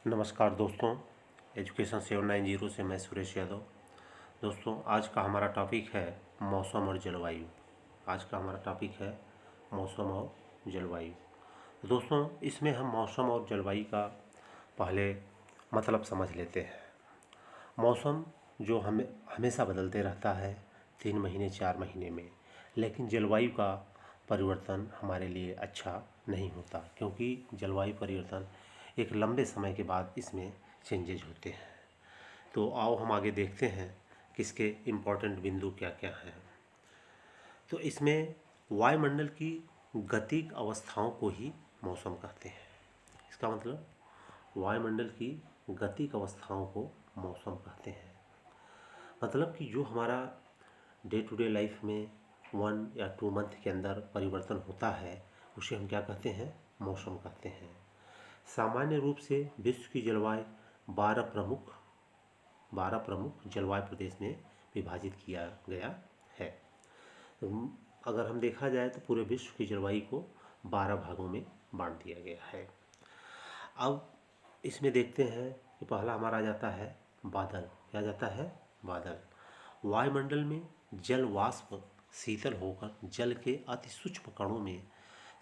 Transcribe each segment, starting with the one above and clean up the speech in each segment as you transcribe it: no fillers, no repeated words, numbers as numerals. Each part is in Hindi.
नमस्कार दोस्तों, एजुकेशन 790 से मैं सुरेश यादव। दोस्तों, आज का हमारा टॉपिक है मौसम और जलवायु। आज का हमारा टॉपिक है मौसम और जलवायु। दोस्तों, इसमें हम मौसम और जलवायु का पहले मतलब समझ लेते हैं। मौसम जो हमेशा बदलते रहता है 3 महीने 4 महीने में, लेकिन जलवायु का परिवर्तन हमारे लिए अच्छा नहीं होता, क्योंकि जलवायु परिवर्तन एक लंबे समय के बाद इसमें चेंजेज होते हैं। तो आओ हम आगे देखते हैं कि इसके इम्पोर्टेंट बिंदु क्या क्या हैं। तो इसमें वायुमंडल की गतिक अवस्थाओं को ही मौसम कहते हैं। इसका मतलब वायुमंडल की गतिक अवस्थाओं को मौसम कहते हैं। मतलब कि जो हमारा डे टू डे लाइफ में 1 या 2 मंथ के अंदर परिवर्तन होता है, उसे हम क्या कहते हैं? मौसम कहते हैं। सामान्य रूप से विश्व की जलवायु 12 प्रमुख जलवायु प्रदेश में विभाजित किया गया है। तो अगर हम देखा जाए तो पूरे विश्व की जलवायु को 12 भागों में बांट दिया गया है। अब इसमें देखते हैं कि पहला हमारा जाता है बादल। क्या जाता है? बादल। वायुमंडल में जल वाष्प शीतल होकर जल के अति सूक्ष्म कणों में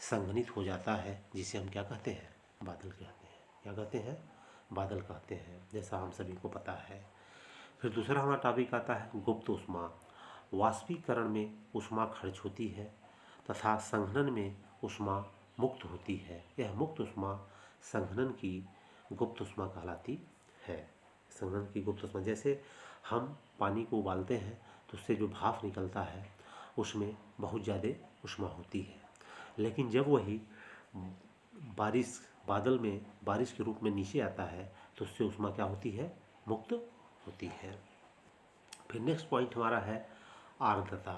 संघनित हो जाता है, जिसे हम क्या कहते हैं? बादल कहते हैं। क्या कहते हैं? बादल कहते हैं, जैसा हम सभी को पता है। फिर दूसरा हमारा टॉपिक आता है गुप्त ऊष्मा। वाष्पीकरण में ऊष्मा खर्च होती है तथा संघनन में ऊष्मा मुक्त होती है। यह मुक्त ऊष्मा संघनन की गुप्त ऊष्मा कहलाती है। संघनन की गुप्त ऊष्मा, जैसे हम पानी को उबालते हैं तो उससे जो भाप निकलता है उसमें बहुत ज़्यादा ऊष्मा होती है, लेकिन जब वही बादल में बारिश के रूप में नीचे आता है तो उससे ऊष्मा क्या होती है? मुक्त होती है। फिर नेक्स्ट पॉइंट हमारा है आर्द्रता।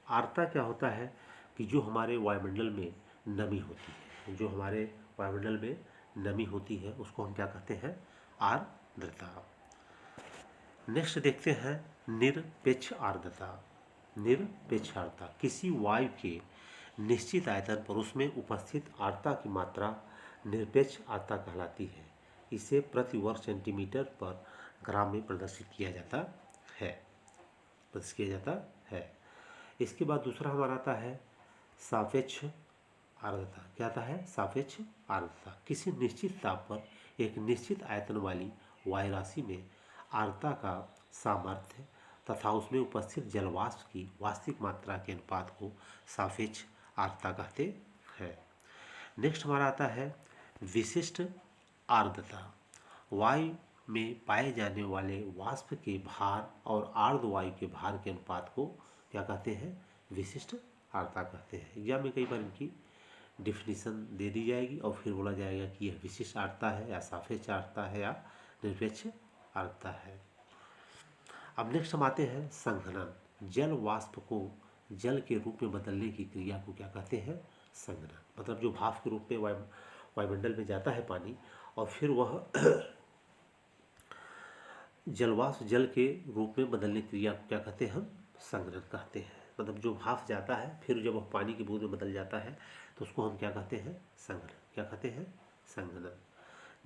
आर्द्रता क्या होता है कि जो हमारे वायुमंडल में नमी होती है, जो हमारे वायुमंडल में नमी होती है उसको हम क्या कहते हैं? आर्द्रता। नेक्स्ट देखते हैं निरपेक्ष आर्द्रता। निरपेक्ष आर्द्रता किसी वायु के निश्चित आयतन पर उसमें उपस्थित आर्द्रता की मात्रा निरपेक्ष आर्द्रता कहलाती है। इसे प्रति वर्ग सेंटीमीटर पर ग्राम में प्रदर्शित किया जाता है। इसके बाद दूसरा हमारा आता है सापेक्ष आर्द्रता। क्या आता है? सापेक्ष आर्द्रता किसी निश्चित ताप पर एक निश्चित आयतन वाली वायु राशि में आर्द्रता का सामर्थ्य तथा उसमें उपस्थित जलवाष्प की वास्तविक मात्रा के अनुपात को सापेक्ष आर्द्रता कहते हैं। नेक्स्ट हमारा आता है विशिष्ट आर्द्रता। वायु में पाए जाने वाले वाष्प के भार और आर्द्र वायु के भार के अनुपात को क्या कहते हैं? विशिष्ट आर्द्रता कहते हैं। एग्जाम में कई बार इनकी डिफिनीशन दे दी जाएगी और फिर बोला जाएगा कि यह विशिष्ट आर्द्रता है या सापेक्ष आर्द्रता है या निरपेक्ष आर्द्रता है। अब नेक्स्ट हम आते हैं संघनन। जल वाष्प को जल के रूप में बदलने की क्रिया को क्या कहते हैं? संघनन। मतलब जो भाप के रूप में वायुमंडल में जाता है पानी और फिर वह जलवाष्प जल के रूप में बदलने की क्रिया को क्या कहते हैं? हम संघनन कहते हैं। मतलब जो भाप जाता है फिर जब वह पानी की बूंद में बदल जाता है तो उसको हम क्या कहते हैं? संघनन। क्या कहते हैं? संघनन।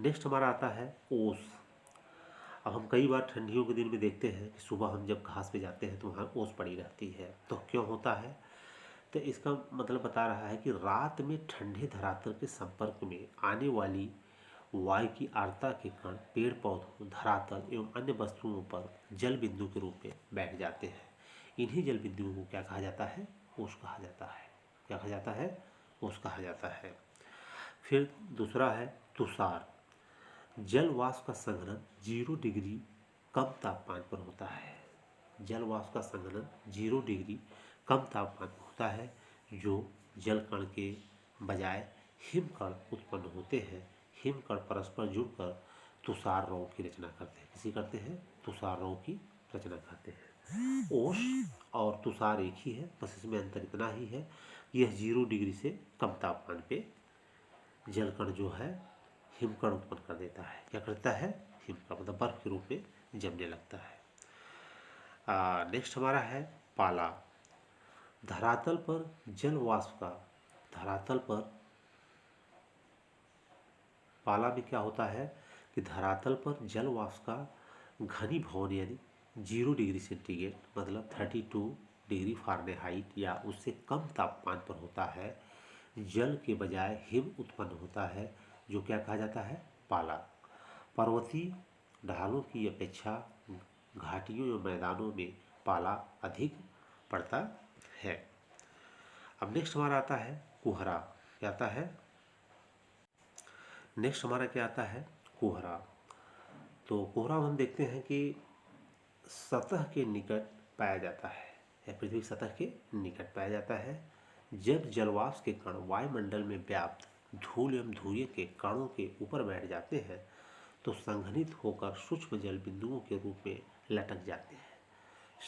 नेक्स्ट हमारा आता है ओस। अब हम कई बार ठंडियों के दिन में देखते हैं कि सुबह हम जब घास पे जाते हैं तो वहाँ ओस पड़ी रहती है। तो क्यों होता है? तो इसका मतलब बता रहा है कि रात में ठंडे धरातल के संपर्क में आने वाली वायु की आर्द्रता के कारण पेड़ पौधों, धरातल एवं अन्य वस्तुओं पर जल बिंदु के रूप में बैठ जाते हैं। इन्हीं जल बिंदुओं को क्या कहा जाता है? ओस कहा जाता है। क्या कहा जाता है? ओस कहा जाता है। फिर दूसरा है तुषार। जल वाष्प का संघनन 0 डिग्री कम तापमान पर होता है। जल वाष्प का संघनन 0 डिग्री कम तापमान पर होता है, जो जल कण के बजाय हिमकण उत्पन्न होते हैं। हिमकण परस्पर जुड़कर तुषारों की रचना करते हैं। किसी करते हैं? तुषारों की रचना करते हैं। ओस और तुषार एक ही है, बस इसमें अंतर इतना ही है कि यह 0 डिग्री से कम तापमान पे जलकण जो है हिमकण उत्पन्न कर देता है। क्या करता है? हिमकण मतलब बर्फ के रूप में जमने लगता है। नेक्स्ट हमारा है पाला। धरातल पर जल वाष्प का धरातल पर पाला में क्या होता है कि धरातल पर जल वाष्प का घनीभवन यानी 0 डिग्री सेंटीग्रेड मतलब 32 डिग्री फ़ारेनहाइट या उससे कम तापमान पर होता है, जल के बजाय हिम उत्पन्न होता है, जो क्या कहा जाता है, पाला। पर्वतीय ढालों की अपेक्षा घाटियों या मैदानों में पाला अधिक पड़ता है। अब नेक्स्ट हमारा आता है कोहरा। क्या आता है, नेक्स्ट हमारा क्या आता है, कोहरा। तो कोहरा हम देखते हैं कि सतह के निकट पाया जाता है या पृथ्वी सतह के निकट पाया जाता है। जब जलवाष्प के कण वायुमंडल में व्याप्त धूल एवं धुएं के कणों के ऊपर बैठ जाते हैं तो संघनित होकर सूक्ष्म जल बिंदुओं के रूप में लटक जाते हैं।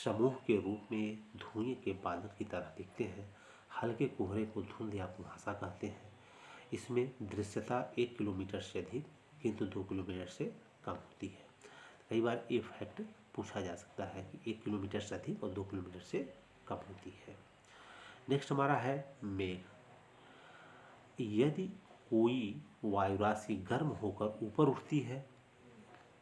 समूह के रूप में धुएं के बादल की तरह दिखते हैं। हल्के कोहरे को धुंध या कुहासा कहते हैं। इसमें दृश्यता 1 किलोमीटर से अधिक किंतु 2 किलोमीटर से कम होती है। कई बार ये फैक्ट पूछा जा सकता है कि 1 किलोमीटर से अधिक और 2 किलोमीटर से कम होती है। नेक्स्ट हमारा है मेघ। यदि कोई वायुराशि गर्म होकर ऊपर उठती है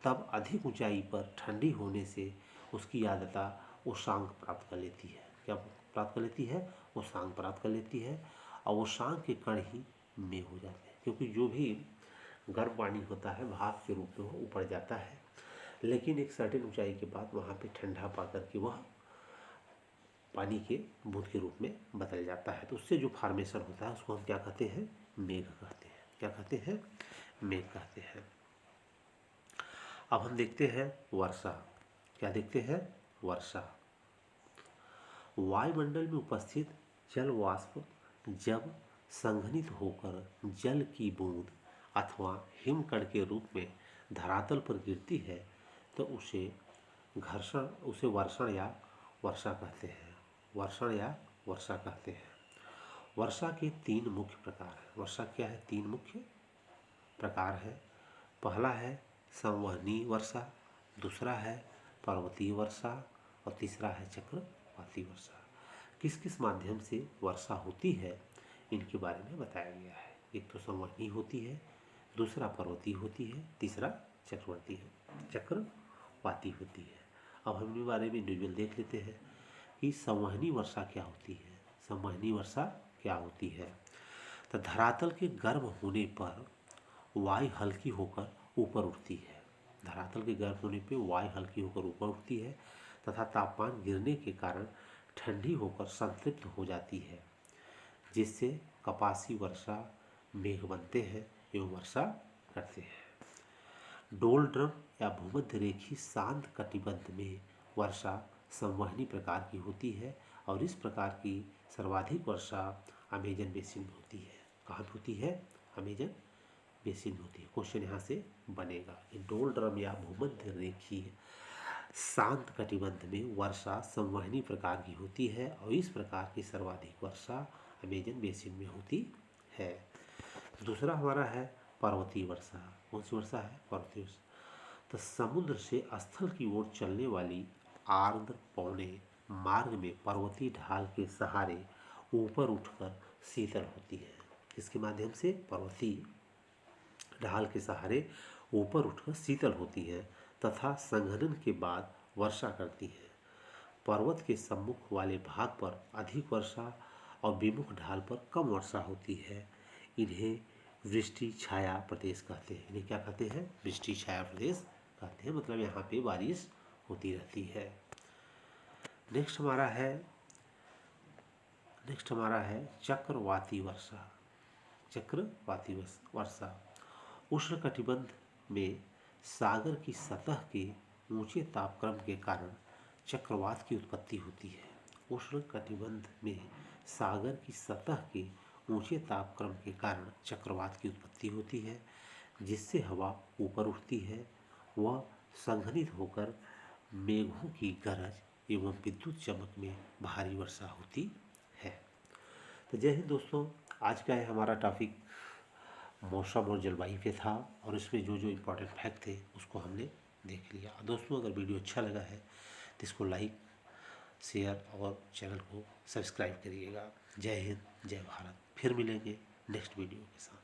तब अधिक ऊंचाई पर ठंडी होने से उसकी आर्द्रता उष्मांक प्राप्त कर लेती है। क्या प्राप्त कर लेती है, उष्मांक प्राप्त कर लेती है। और उष्मांक के कण ही मेघ हो जाते हैं, क्योंकि जो भी गर्म पानी होता है भाप के रूप में वो ऊपर जाता है, लेकिन एक सर्टेन ऊंचाई के बाद वहाँ पे ठंडा पा करके वह पानी के बूंद के रूप में बदल जाता है। तो उससे जो फॉर्मेशन होता है उसको हम क्या कहते हैं, मेघ कहते हैं। क्या कहते हैं, मेघ कहते हैं। अब हम देखते हैं वर्षा। क्या देखते हैं, वर्षा। वायुमंडल में उपस्थित जल वाष्प जब संघनित होकर जल की बूंद अथवा हिमकण के रूप में धरातल पर गिरती है तो उसे वर्षण या वर्षा कहते हैं। वर्षण या वर्षा कहते हैं। वर्षा के 3 मुख्य प्रकार हैं। वर्षा क्या है, 3 मुख्य प्रकार है। पहला है संवहनीय वर्षा, दूसरा है पर्वतीय वर्षा और तीसरा है चक्रवाती वर्षा। किस किस माध्यम से वर्षा होती है इनके बारे में बताया गया है। एक तो संवहनीय होती है, दूसरा पर्वतीय होती है, तीसरा चक्रवाती होती है। अब हम इनके बारे में इंडिविजुअल देख लेते हैं कि संवहनीय वर्षा क्या होती है। संवहनीय वर्षा क्या होती है, तो धरातल के गर्म होने पर वायु हल्की होकर ऊपर उठती है। धरातल के गर्म होने पर वायु हल्की होकर ऊपर उठती है तथा तापमान गिरने के कारण ठंडी होकर संतृप्त हो जाती है, जिससे कपासी वर्षा मेघ बनते हैं एवं वर्षा करते हैं। डोलड्रम या भूमध्य रेखी शांत कटिबंध में वर्षा संवहनी प्रकार की होती है और इस प्रकार की सर्वाधिक वर्षा अमेजन बेसिन में होती है। कहाँ होती है, अमेजन बेसिन में होती है। क्वेश्चन यहाँ से बनेगा कि डोलड्रम या भूमध्य रेखी शांत कटिबंध में वर्षा संवहनी प्रकार की होती है और इस प्रकार की सर्वाधिक वर्षा अमेजन बेसिन में होती है। दूसरा हमारा है पर्वतीय वर्षा। कौन सी वर्षा है, पर्वतीय वर्षा। तो समुद्र से स्थल की ओर चलने वाली आर्द्र पौने मार्ग में पर्वतीय ढाल के सहारे ऊपर उठकर शीतल होती है। इसके माध्यम से पर्वतीय ढाल के सहारे ऊपर उठकर शीतल होती है तथा संघनन के बाद वर्षा करती है। पर्वत के सम्मुख वाले भाग पर अधिक वर्षा और विमुख ढाल पर कम वर्षा होती है। इन्हें वृष्टि छाया प्रदेश कहते हैं। इन्हें क्या कहते हैं, वृष्टि छाया प्रदेश कहते हैं। मतलब यहाँ पे बारिश होती रहती है। नेक्स्ट हमारा है चक्रवाती वर्षा। चक्रवाती वर्षा उष्णकटिबंध में सागर की सतह के ऊंचे तापक्रम के कारण चक्रवात की उत्पत्ति होती है। उष्णकटिबंध में सागर की सतह के ऊंचे तापक्रम के कारण चक्रवात की उत्पत्ति होती है, जिससे हवा ऊपर उठती है। वह संघनित होकर मेघों की गरज एवं विद्युत चमक में भारी वर्षा होती है। तो जय हिंद दोस्तों, आज का हमारा टॉपिक मौसम और जलवायु पे था और इसमें जो जो इम्पोर्टेंट फैक्ट थे उसको हमने देख लिया। दोस्तों अगर वीडियो अच्छा लगा है तो इसको लाइक, शेयर और चैनल को सब्सक्राइब करिएगा। जय हिंद, जय भारत। फिर मिलेंगे नेक्स्ट वीडियो के साथ।